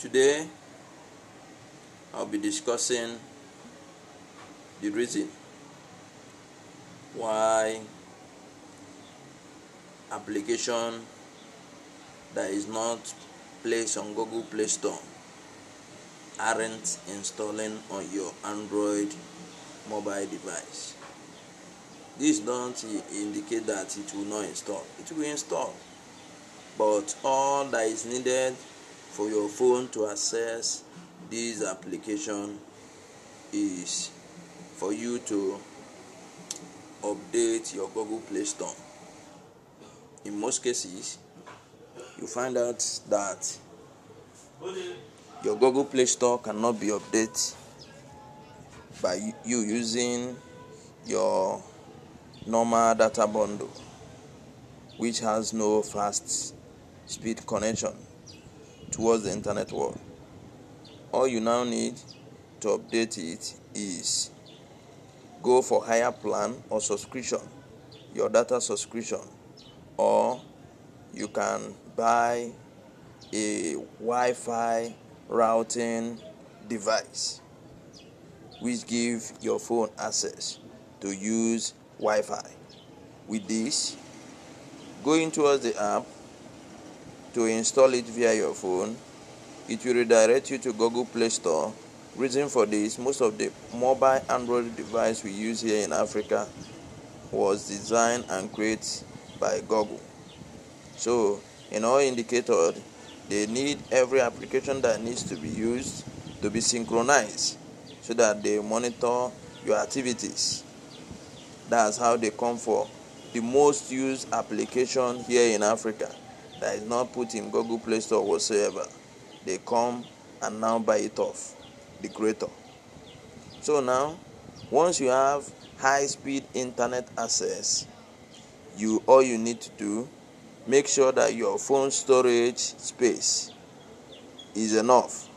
Today, I'll be discussing the reason why application that is not placed on Google Playstore aren't installing on your Android mobile device. This don't indicate that it will not install. It will install, but all that is needed for your phone to access this application is for you to update your Google Play Store. In most cases, you find out that your Google Play Store cannot be updated by you using your normal data bundle, which has no fast speed connection towards the internet world. All you now need to update it is go for higher plan or subscription, your data subscription, or you can buy a Wi-Fi routing device which give your phone access to use Wi-Fi. With this, going towards the app to install it via your phone, it will redirect you to Google Play Store. Reason for this, most of the mobile Android device we use here in Africa was designed and created by Google. So, in all indicators, they need every application that needs to be used to be synchronized so that they monitor your activities. That's how they come for the most used application here in Africa that is not put in Google Play Store whatsoever. They come and now buy it off the creator. So now, once you have high-speed internet access, all you need to do, make sure that your phone storage space is enough,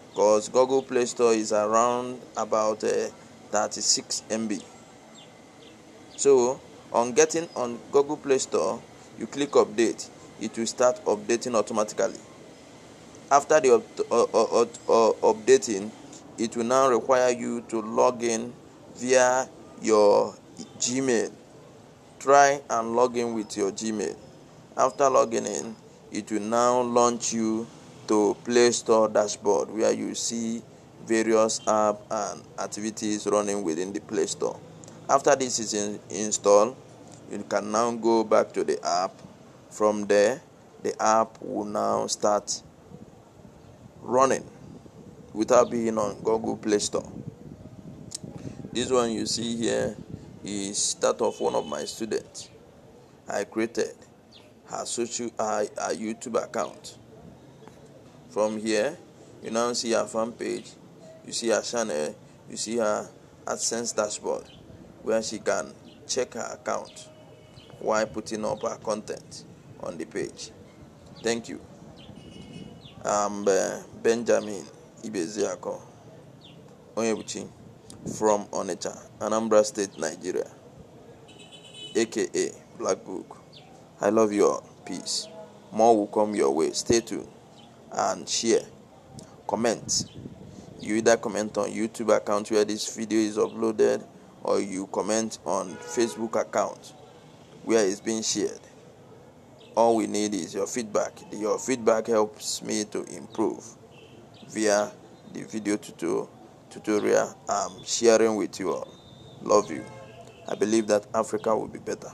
because Google Play Store is around about 36 MB. So on getting on Google Play Store, you click update, it will start updating automatically. After the updating, it will now require you to log in via your Gmail. Try and log in with your Gmail. After logging in, it will now launch you to Play Store dashboard, where you see various apps and activities running within the Play Store. After this is installed, you can now go back to the app. From there, the app will now start running without being on Google Play Store. This one you see here is that of one of my students. I created her YouTube account. From here, you now see her fan page, you see her channel, you see her AdSense dashboard, where she can check her account while putting up her content on the page. Thank you. I'm Benjamin Ibeziako Onyebuchi from Onitsha, Anambra State, Nigeria, aka Black Book. I love you all. Peace. More will come your way. Stay tuned and share. Comment. You either comment on YouTube account where this video is uploaded, or you comment on Facebook account where it's being shared. All we need is your feedback. Your feedback helps me to improve via the video tutorial I'm sharing with you all. Love you. I believe that Africa will be better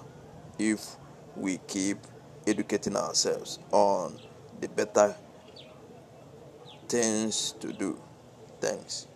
if we keep educating ourselves on the better things to do. Thanks.